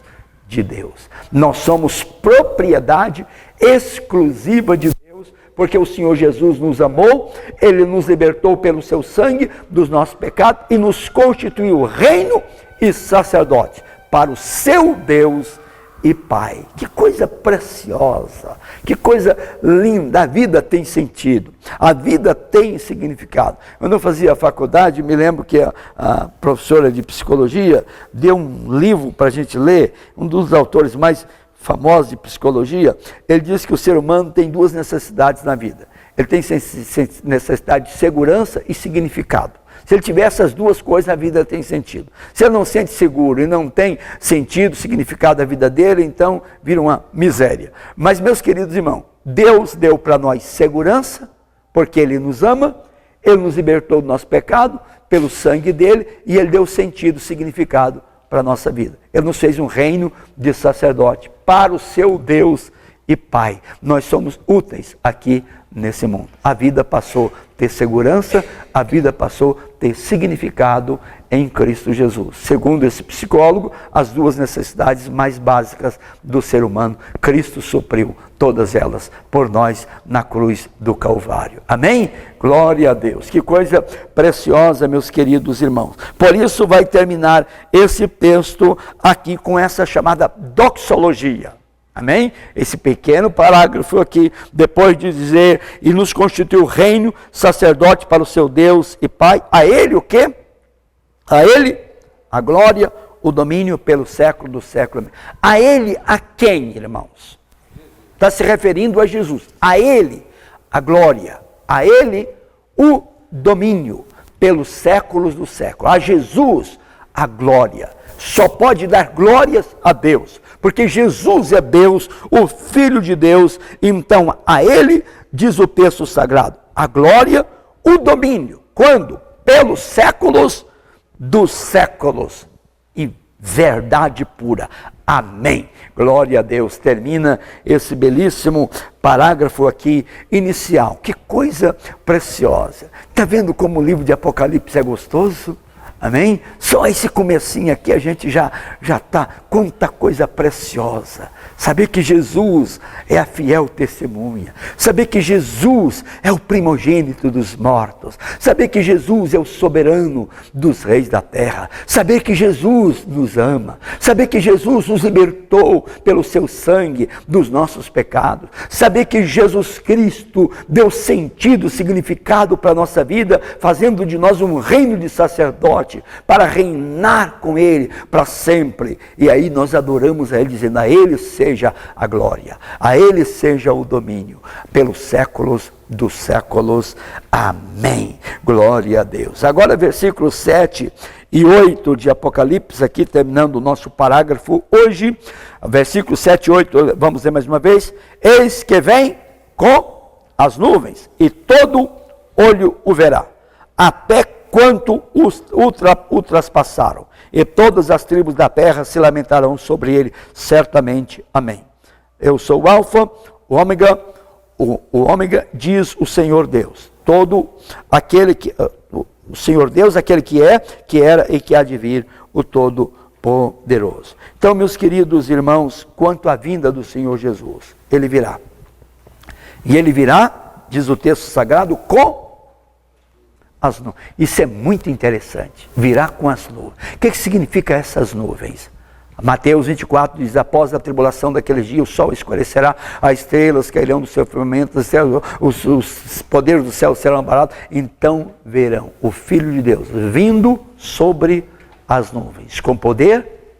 de Deus. Nós somos propriedade exclusiva de Deus, porque o Senhor Jesus nos amou, Ele nos libertou pelo seu sangue dos nossos pecados e nos constituiu reino e sacerdote para o seu Deus e Pai. Que coisa preciosa, que coisa linda. A vida tem sentido, a vida tem significado. Quando eu fazia a faculdade, me lembro que a professora de psicologia deu um livro para a gente ler, um dos autores mais famosos de psicologia. Ele diz que o ser humano tem duas necessidades na vida. Ele tem necessidade de segurança e significado. Se ele tiver essas duas coisas, a vida tem sentido. Se ele não sente seguro e não tem sentido, significado da vida dele, então vira uma miséria. Mas, meus queridos irmãos, Deus deu para nós segurança, porque Ele nos ama, Ele nos libertou do nosso pecado, pelo sangue dele, e Ele deu sentido, significado para a nossa vida. Ele nos fez um reino de sacerdote para o seu Deus e Pai. Nós somos úteis aqui nesse mundo. A vida passou a ter segurança, a vida passou a ter significado em Cristo Jesus. Segundo esse psicólogo, as duas necessidades mais básicas do ser humano, Cristo supriu todas elas por nós na cruz do Calvário. Amém? Glória a Deus. Que coisa preciosa, meus queridos irmãos. Por isso vai terminar esse texto aqui com essa chamada doxologia. Amém? Esse pequeno parágrafo aqui, depois de dizer, e nos constituiu reino, sacerdote para o seu Deus e Pai, a Ele o quê? A Ele a glória, o domínio pelo século do século. A Ele a quem, irmãos? Está se referindo a Jesus. A Ele a glória, a Ele o domínio pelos séculos do século. A Jesus a glória. Só pode dar glórias a Deus, porque Jesus é Deus, o Filho de Deus. Então a Ele, diz o texto sagrado, a glória, o domínio. Quando? Pelos séculos dos séculos. E verdade pura. Amém. Glória a Deus. Termina esse belíssimo parágrafo aqui inicial. Que coisa preciosa. Está vendo como o livro de Apocalipse é gostoso? Amém? Só esse comecinho aqui a gente já está, quanta coisa preciosa. Saber que Jesus é a fiel testemunha. Saber que Jesus é o primogênito dos mortos. Saber que Jesus é o soberano dos reis da terra. Saber que Jesus nos ama. Saber que Jesus nos libertou pelo seu sangue dos nossos pecados. Saber que Jesus Cristo deu sentido, significado para a nossa vida, fazendo de nós um reino de sacerdote, para reinar com Ele para sempre. E aí nós adoramos a Ele, dizendo, a Ele seja a glória, a Ele seja o domínio, pelos séculos dos séculos. Amém. Glória a Deus. Agora versículos 7 e 8 de Apocalipse, aqui terminando o nosso parágrafo hoje, versículos 7 e 8, vamos ler mais uma vez. Eis que vem com as nuvens, e todo olho o verá, até quanto o traspassaram, e todas as tribos da terra se lamentarão sobre ele, certamente. Amém. Eu sou o Alfa, o Ômega, o Ômega, diz o Senhor Deus. Todo aquele que, o Senhor Deus, aquele que é, que era e que há de vir, o Todo-Poderoso. Então, meus queridos irmãos, quanto à vinda do Senhor Jesus, Ele virá. E Ele virá, diz o texto sagrado, com as nuvens. Isso é muito interessante, virá com as nuvens. O que significa essas nuvens? Mateus 24 diz, após a tribulação daquele dia, o sol escurecerá, as estrelas cairão do seu firmamento, os poderes do céu serão abalados, então verão o Filho de Deus vindo sobre as nuvens, com poder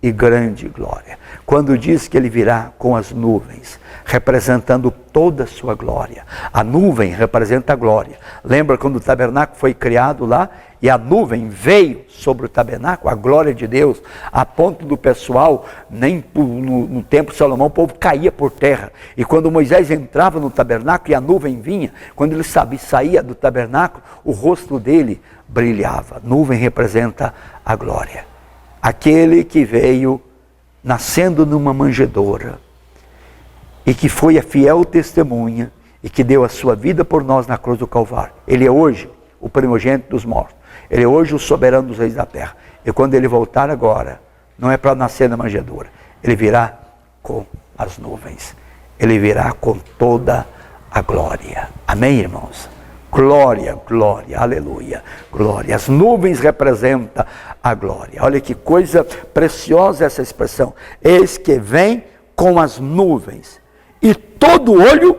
e grande glória. Quando diz que ele virá com as nuvens, representando toda a sua glória. A nuvem representa a glória. Lembra quando o tabernáculo foi criado lá? E a nuvem veio sobre o tabernáculo, a glória de Deus, a ponto do pessoal, nem no tempo de Salomão, o povo caía por terra. E quando Moisés entrava no tabernáculo e a nuvem vinha, quando ele saía do tabernáculo, o rosto dele brilhava. Nuvem representa a glória. Aquele que veio nascendo numa manjedoura e que foi a fiel testemunha e que deu a sua vida por nós na cruz do Calvário. Ele é hoje o primogênito dos mortos. Ele é hoje o soberano dos reis da terra. E quando ele voltar agora, não é para nascer na manjedoura. Ele virá com as nuvens. Ele virá com toda a glória. Amém, irmãos? Glória, glória, aleluia, glória. As nuvens representam a glória. Olha que coisa preciosa essa expressão. Eis que vem com as nuvens, e todo olho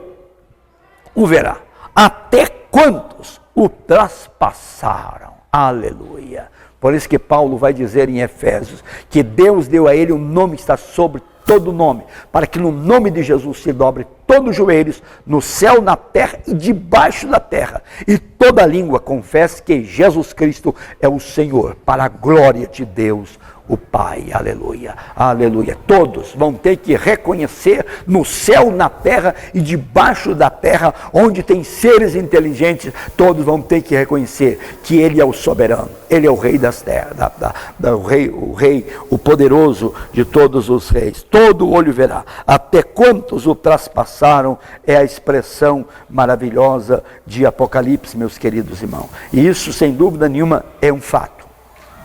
o verá. Até quantos o traspassaram. Aleluia. Por isso que Paulo vai dizer em Efésios que Deus deu a ele um nome que está sobre todo nome, para que no nome de Jesus se dobre todos os joelhos, no céu, na terra e debaixo da terra, e toda língua confesse que Jesus Cristo é o Senhor, para a glória de Deus o Pai. Aleluia, aleluia. Todos vão ter que reconhecer no céu, na terra e debaixo da terra, onde tem seres inteligentes, todos vão ter que reconhecer que Ele é o soberano, Ele é o Rei das terras, o Rei, o poderoso de todos os reis. Todo olho verá. Até quantos o traspassaram é a expressão maravilhosa de Apocalipse, meus queridos irmãos. E isso, sem dúvida nenhuma, é um fato.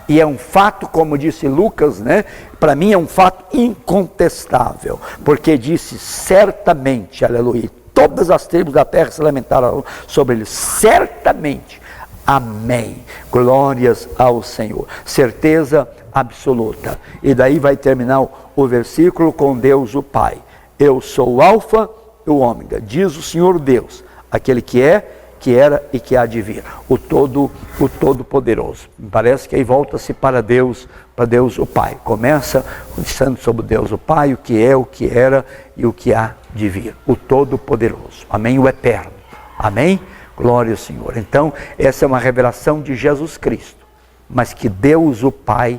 E é um fato, como disse Lucas, né? Para mim é um fato incontestável, porque disse certamente, aleluia, todas as tribos da terra se lamentaram sobre ele, certamente, amém, glórias ao Senhor, certeza absoluta. E daí vai terminar o versículo com Deus o Pai. Eu sou o Alfa e o Ômega, diz o Senhor Deus, aquele que é, que era e que há de vir, o Todo-Poderoso. Me parece que aí volta-se para Deus o Pai. Começa dizendo sobre Deus o Pai, o que é, o que era e o que há de vir. O Todo-Poderoso. Amém? O Eterno. Amém? Glória ao Senhor. Então, essa é uma revelação de Jesus Cristo, mas que Deus o Pai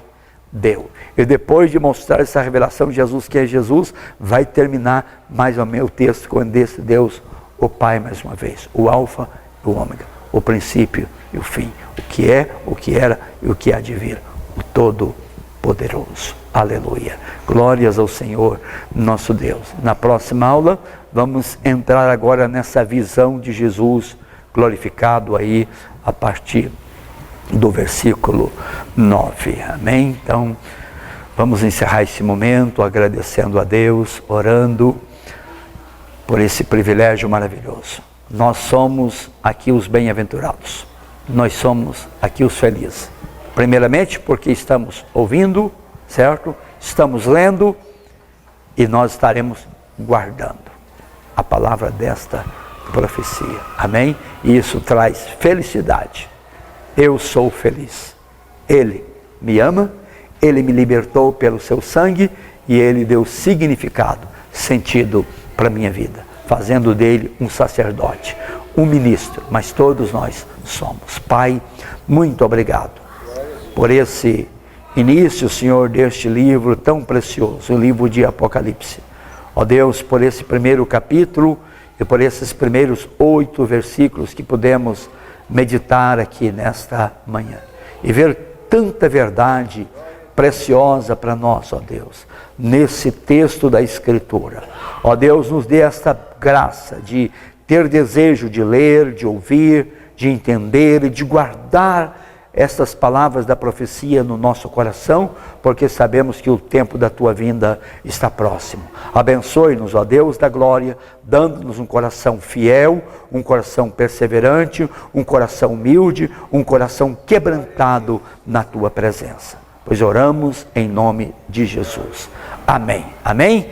deu. E depois de mostrar essa revelação de Jesus, que é Jesus, vai terminar mais ou menos o texto com esse Deus o Pai mais uma vez. O Alfa, o Ômega, o princípio e o fim, o que é, o que era e o que há de vir, o Todo-Poderoso. Aleluia. Glórias ao Senhor, nosso Deus. Na próxima aula, vamos entrar agora nessa visão de Jesus glorificado aí, a partir do versículo 9. Amém? Então, vamos encerrar esse momento agradecendo a Deus, orando por esse privilégio maravilhoso. Nós somos aqui os bem-aventurados, nós somos aqui os felizes. Primeiramente porque estamos ouvindo, certo? Estamos lendo e nós estaremos guardando a palavra desta profecia. Amém? E isso traz felicidade. Eu sou feliz. Ele me ama, Ele me libertou pelo seu sangue e Ele deu significado, sentido para a minha vida, fazendo dele um sacerdote, um ministro, mas todos nós somos. Pai, muito obrigado por esse início, Senhor, deste livro tão precioso, o livro de Apocalipse. Ó Deus, por esse primeiro capítulo e por esses primeiros 8 versículos que pudemos meditar aqui nesta manhã e ver tanta verdade preciosa para nós, ó Deus, nesse texto da Escritura. Ó Deus, nos dê esta graça de ter desejo de ler, de ouvir, de entender e de guardar estas palavras da profecia no nosso coração, porque sabemos que o tempo da Tua vinda está próximo. Abençoe-nos, ó Deus da glória, dando-nos um coração fiel, um coração perseverante, um coração humilde, um coração quebrantado na Tua presença. Pois oramos em nome de Jesus. Amém. Amém?